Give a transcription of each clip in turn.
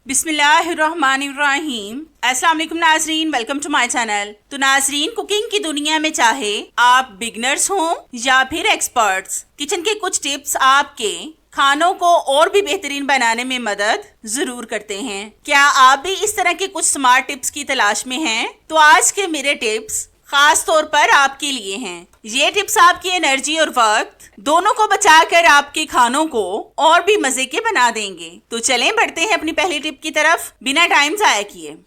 बिस्मिल्लाहिर्रहमानिर्रहीम। अस्सलाम वालेकुम नाजरीन, वेलकम टू माय चैनल। तो नाजरीन, कुकिंग की दुनिया में चाहे आप बिगनर्स हों या फिर एक्सपर्ट्स, किचन के कुछ टिप्स आपके खानों को और भी बेहतरीन बनाने में मदद जरूर करते हैं। क्या आप भी इस तरह के कुछ स्मार्ट टिप्स की तलाश में हैं? तो आज के मेरे टिप्स खास तौर पर आपके लिए हैं। ये टिप्स आपकी एनर्जी और वक्त दोनों को बचाकर आपके खानों को और भी मजे के बना देंगे। तो चलें बढ़ते हैं अपनी पहली टिप की तरफ बिना टाइम जाया किए।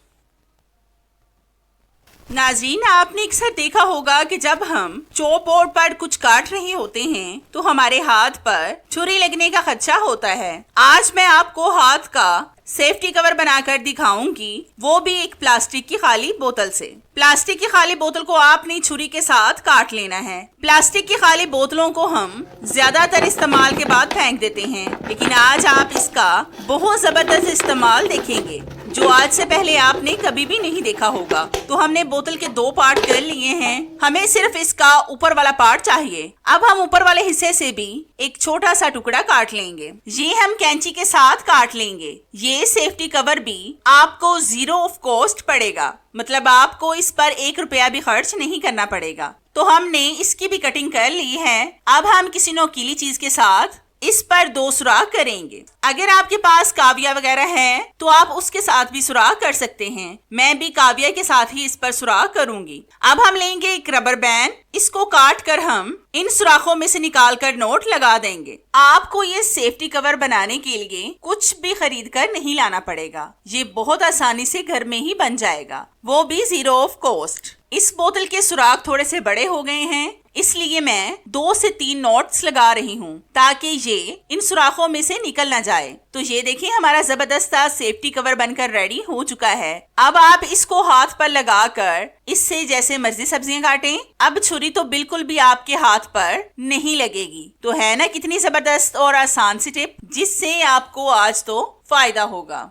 नाजरीन, आपने अक्सर देखा होगा कि जब हम चॉप बोर्ड पर कुछ काट रहे होते हैं तो हमारे हाथ पर छुरी लगने का खदशा होता है। आज मैं आपको हाथ का सेफ्टी कवर बनाकर दिखाऊंगी, वो भी एक प्लास्टिक की खाली बोतल से। प्लास्टिक की खाली बोतल को आपने छुरी के साथ काट लेना है। प्लास्टिक की खाली बोतलों को हम ज्यादातर इस्तेमाल के बाद फेंक देते हैं, लेकिन आज आप इसका बहुत जबरदस्त इस्तेमाल देखेंगे जो आज से पहले आपने कभी भी नहीं देखा होगा। तो हमने बोतल के 2 पार्ट कर लिए हैं, हमें सिर्फ इसका ऊपर वाला पार्ट चाहिए। अब हम ऊपर वाले हिस्से से भी एक छोटा सा टुकड़ा काट लेंगे। ये हम कैंची के साथ काट लेंगे। ये सेफ्टी कवर भी आपको 0 ऑफ कॉस्ट पड़ेगा, मतलब आपको इस पर 1 रुपया भी खर्च नहीं करना पड़ेगा। तो हमने इसकी भी कटिंग कर ली है। अब हम किसी नोकीली चीज के साथ इस पर 2 सुराख करेंगे। अगर आपके पास काविया वगैरह है तो आप उसके साथ भी सुराख कर सकते हैं। मैं भी काविया के साथ ही इस पर सुराख करूंगी। अब हम लेंगे एक रबर बैंड, इसको काट कर हम इन सुराखों में से निकाल कर नोट लगा देंगे। आपको ये सेफ्टी कवर बनाने के लिए कुछ भी खरीद कर नहीं लाना पड़ेगा, ये बहुत आसानी से घर में ही बन जाएगा, वो भी 0 ऑफ कॉस्ट। इस बोतल के सुराख थोड़े से बड़े हो गए हैं, इसलिए मैं 2 से 3 नॉट्स लगा रही हूँ ताकि ये इन सुराखों में से निकल ना जाए। तो ये देखिए, हमारा जबरदस्त सेफ्टी कवर बनकर रेडी हो चुका है। अब आप इसको हाथ पर लगाकर इससे जैसे मर्जी सब्जियां काटें। अब छुरी तो बिल्कुल भी आपके हाथ पर नहीं लगेगी। तो है ना कितनी जबरदस्त और आसान सी टिप, जिससे आपको आज तो फायदा होगा।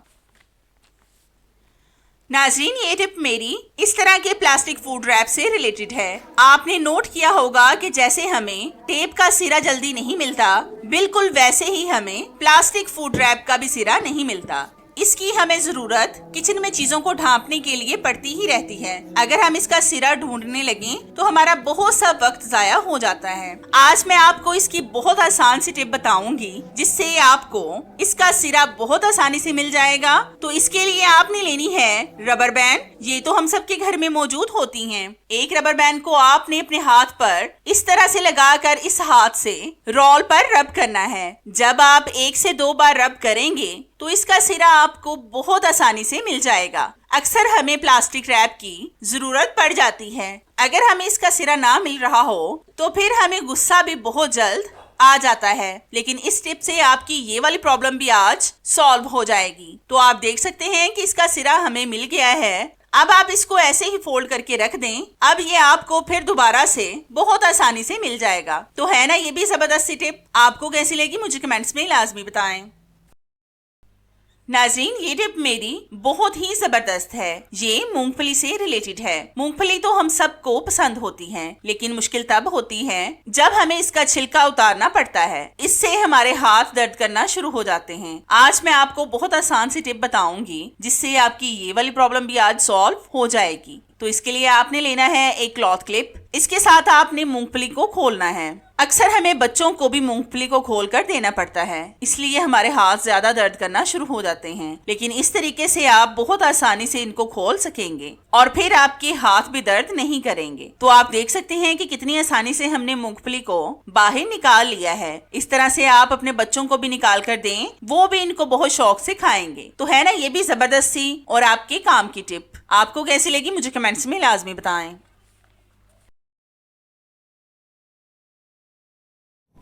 नाजरीन, ये टिप मेरी इस तरह के प्लास्टिक फूड रैप से रिलेटेड है। आपने नोट किया होगा कि जैसे हमें टेप का सिरा जल्दी नहीं मिलता, बिल्कुल वैसे ही हमें प्लास्टिक फूड रैप का भी सिरा नहीं मिलता। इसकी हमें जरूरत किचन में चीजों को ढांपने के लिए पड़ती ही रहती है। अगर हम इसका सिरा ढूंढने लगे तो हमारा बहुत सा वक्त जाया हो जाता है। आज मैं आपको इसकी बहुत आसान सी टिप बताऊंगी, जिससे आपको इसका सिरा बहुत आसानी से मिल जाएगा। तो इसके लिए आपने लेनी है रबर बैंड। ये तो हम सबके घर में मौजूद होती हैं। एक रबर बैंड को आपने अपने हाथ पर इस तरह से लगाकर इस हाथ से रोल पर रब करना है। जब आप 1 से 2 बार रब करेंगे तो इसका सिरा आपको बहुत आसानी से मिल जाएगा। अक्सर हमें प्लास्टिक रैप की जरूरत पड़ जाती है। अगर हमें इसका सिरा ना मिल रहा हो तो फिर हमें गुस्सा भी बहुत जल्द आ जाता है, लेकिन इस टिप से आपकी ये वाली प्रॉब्लम भी आज सॉल्व हो जाएगी। तो आप देख सकते हैं कि इसका सिरा हमें मिल गया है। अब आप इसको ऐसे ही फोल्ड करके रख दें। अब ये आपको फिर दोबारा से बहुत आसानी से मिल जाएगा। तो है ना ये भी जबरदस्त सी टिप, आपको कैसी लगी मुझे कमेंट्स में लाजमी बताएं। नाज़रीन, ये टिप मेरी बहुत ही जबरदस्त है। ये मूंगफली से रिलेटेड है। मूंगफली तो हम सबको पसंद होती है, लेकिन मुश्किल तब होती है जब हमें इसका छिलका उतारना पड़ता है। इससे हमारे हाथ दर्द करना शुरू हो जाते हैं। आज मैं आपको बहुत आसान सी टिप बताऊंगी, जिससे आपकी ये वाली प्रॉब्लम भी आज सॉल्व हो जाएगी। तो इसके लिए आपने लेना है एक क्लॉथ क्लिप। इसके साथ आपने मूंगफली को खोलना है। अक्सर हमें बच्चों को भी मूंगफली को खोलकर देना पड़ता है, इसलिए हमारे हाथ ज्यादा दर्द करना शुरू हो जाते हैं। लेकिन इस तरीके से आप बहुत आसानी से इनको खोल सकेंगे और फिर आपके हाथ भी दर्द नहीं करेंगे। तो आप देख सकते हैं कि कितनी आसानी से हमने मूंगफली को बाहर निकाल लिया है। इस तरह से आप अपने बच्चों को भी निकाल कर दें, वो भी इनको बहुत शौक से खाएंगे। तो है ना ये भी जबरदस्त सी और आपके काम की टिप। आपको कैसी लगी मुझे कमेंट्स में लाजमी बताएं।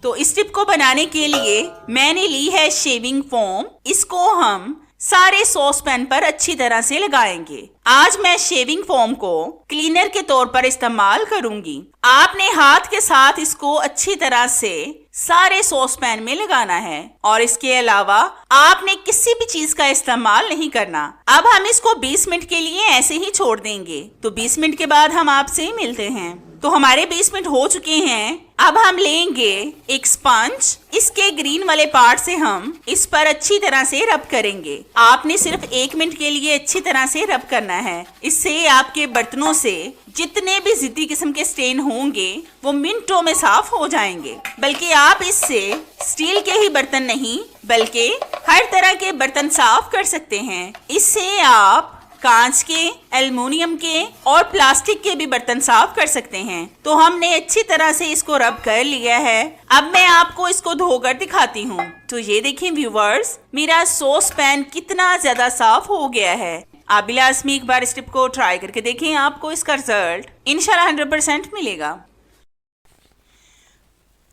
तो इस टिप को बनाने के लिए मैंने ली है शेविंग फोम। इसको हम सारे सॉस पैन पर अच्छी तरह से लगाएंगे। आज मैं शेविंग फोम को क्लीनर के तौर पर इस्तेमाल करूंगी। आपने हाथ के साथ इसको अच्छी तरह से सारे सॉस पैन में लगाना है और इसके अलावा आपने किसी भी चीज का इस्तेमाल नहीं करना। अब हम इसको 20 मिनट के लिए ऐसे ही छोड़ देंगे। तो 20 मिनट के बाद हम आपसे मिलते हैं। तो हमारे 20 मिनट हो चुके हैं। अब हम लेंगे एक स्पंज, इसके ग्रीन वाले पार्ट से हम इस पर अच्छी तरह से रब करेंगे। आपने सिर्फ 1 मिनट के लिए अच्छी तरह से रब करना है। इससे आपके बर्तनों से जितने भी जिद्दी किस्म के स्टेन होंगे वो मिनटों में साफ हो जाएंगे। बल्कि आप इससे स्टील के ही बर्तन नहीं बल्कि हर तरह के बर्तन साफ कर सकते हैं। इससे आप कांच के, एल्युमिनियम के और प्लास्टिक के भी बर्तन साफ कर सकते हैं। तो हमने अच्छी तरह से इसको रब कर लिया है। अब मैं आपको इसको धोकर दिखाती हूँ। तो ये देखिए व्यूवर्स, मेरा सॉस पैन कितना ज्यादा साफ हो गया है। आप भी लाजमी एक बार इस टिप को ट्राई करके देखें, आपको इसका रिजल्ट इंशाल्लाह 100% मिलेगा।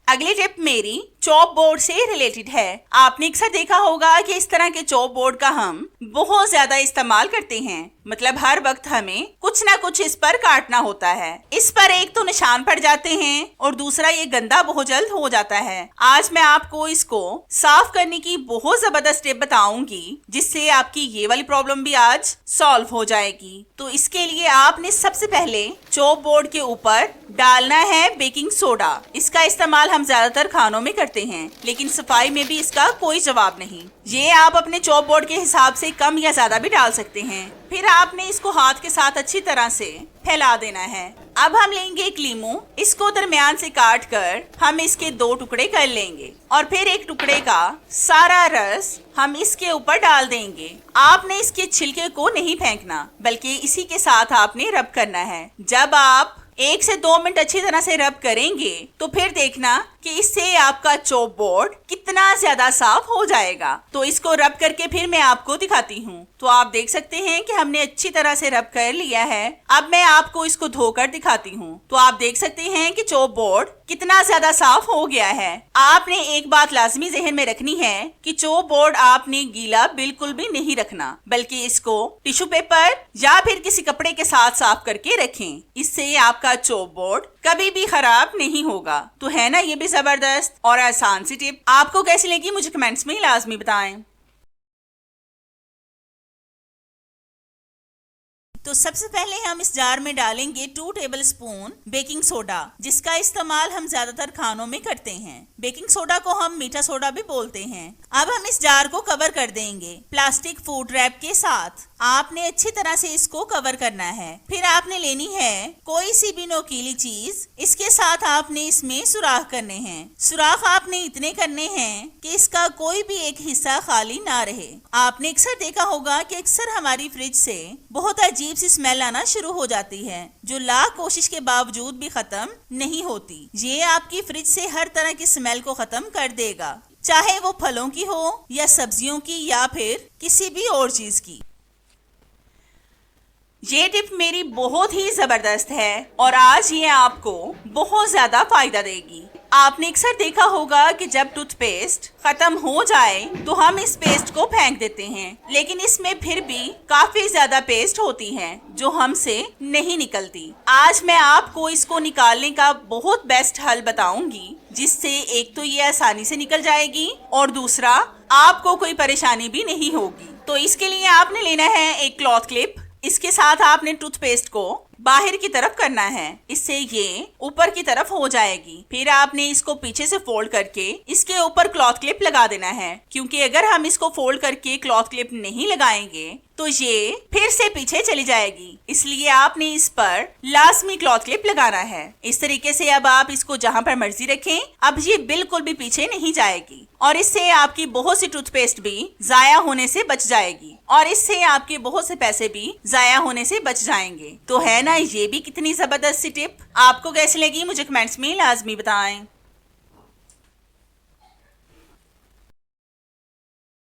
अगली टिप मेरी चॉप बोर्ड से रिलेटेड है। आपने अक्सर देखा होगा कि इस तरह के चॉप बोर्ड का हम बहुत ज्यादा इस्तेमाल करते हैं। मतलब हर वक्त हमें कुछ ना कुछ इस पर काटना होता है। इस पर एक तो निशान पड़ जाते हैं और दूसरा ये गंदा बहुत जल्द हो जाता है। आज मैं आपको इसको साफ करने की बहुत जबरदस्त टिप बताऊंगी जिससे आपकी ये वाली प्रॉब्लम भी आज सॉल्व हो जाएगी। तो इसके लिए आपने सबसे पहले चॉप बोर्ड के ऊपर डालना है बेकिंग सोडा। इसका इस्तेमाल हम ज्यादातर खानों में करते हैं, लेकिन सफाई में भी इसका कोई जवाब नहीं। ये आप अपने चॉप बोर्ड के हिसाब से कम या ज्यादा भी डाल सकते हैं। फिर आपने इसको हाथ के साथ अच्छी तरह से फैला देना है। अब हम लेंगे एक लीमू, इसको दरमियान से काट कर हम इसके 2 टुकड़े कर लेंगे और फिर एक टुकड़े का सारा रस हम इसके ऊपर डाल देंगे। आपने इसके छिलके को नहीं फेंकना बल्कि इसी के साथ आपने रब करना है। जब आप 1 से 2 मिनट अच्छी तरह से रब करेंगे तो फिर देखना कि इससे आपका चॉप बोर्ड कितना ज्यादा साफ हो जाएगा। तो इसको रब करके फिर मैं आपको दिखाती हूँ। तो आप देख सकते हैं कि हमने अच्छी तरह से रब कर लिया है। अब मैं आपको इसको धोकर दिखाती हूँ। तो आप देख सकते हैं कि चॉप बोर्ड कितना ज्यादा साफ हो गया है। आपने एक बात लाजमी जहन में रखनी है कि चॉप बोर्ड आपने गीला बिल्कुल भी नहीं रखना बल्कि इसको टिश्यू पेपर या फिर किसी कपड़े के साथ साफ करके रखें। इससे आपका चॉप बोर्ड कभी भी खराब नहीं होगा। तो है ना ये भी जबरदस्त और आसान सी टिप। आपको कैसी लगी मुझे कमेंट्स में लाजमी बताएं। तो सबसे पहले हम इस जार में डालेंगे 2 टेबलस्पून बेकिंग सोडा, जिसका इस्तेमाल हम ज्यादातर खानों में करते हैं। बेकिंग सोडा को हम मीठा सोडा भी बोलते हैं। अब हम इस जार को कवर कर देंगे प्लास्टिक फूड रैप के साथ। आपने अच्छी तरह से इसको कवर करना है। फिर आपने लेनी है कोई सी भी नोकीली चीज, इसके साथ आपने इसमें सुराख करने हैं। सुराख आपने इतने करने हैं कि इसका कोई भी एक हिस्सा खाली ना रहे। आपने अक्सर देखा होगा कि अक्सर हमारी फ्रिज से बहुत अजीब सी स्मेल आना शुरू हो जाती है जो लाख कोशिश के बावजूद भी खत्म नहीं होती। ये आपकी फ्रिज से हर तरह की स्मेल को खत्म कर देगा, चाहे वो फलों की हो या सब्जियों की या फिर किसी भी और चीज की। ये टिप मेरी बहुत ही जबरदस्त है और आज ये आपको बहुत ज्यादा फायदा देगी। आपने अक्सर देखा होगा कि जब टूथपेस्ट खत्म हो जाए तो हम इस पेस्ट को फेंक देते हैं, लेकिन इसमें फिर भी काफी ज्यादा पेस्ट होती है जो हमसे नहीं निकलती। आज मैं आपको इसको निकालने का बहुत बेस्ट हल बताऊंगी, जिससे एक तो ये आसानी से निकल जाएगी और दूसरा आपको कोई परेशानी भी नहीं होगी। तो इसके लिए आपने लेना है एक क्लॉथ क्लिप। इसके साथ आपने टूथपेस्ट को बाहर की तरफ करना है, इससे ये ऊपर की तरफ हो जाएगी। फिर आपने इसको पीछे से फोल्ड करके इसके ऊपर क्लॉथ क्लिप लगा देना है, क्योंकि अगर हम इसको फोल्ड करके क्लॉथ क्लिप नहीं लगाएंगे तो ये फिर से पीछे चली जाएगी। इसलिए आपने इस पर लाजमी क्लॉथ क्लिप लगाना है। इस तरीके से अब आप इसको जहां पर मर्जी रखें, अब ये बिल्कुल भी पीछे नहीं जाएगी और इससे आपकी बहुत सी टूथपेस्ट भी जाया होने से बच जाएगी और इससे आपके बहुत से पैसे भी जाया होने से बच जाएंगे। तो है ना ये भी कितनी जबरदस्त सी टिप। आपको कैसी लगी मुझे कमेंट्स में लाजमी बताएं।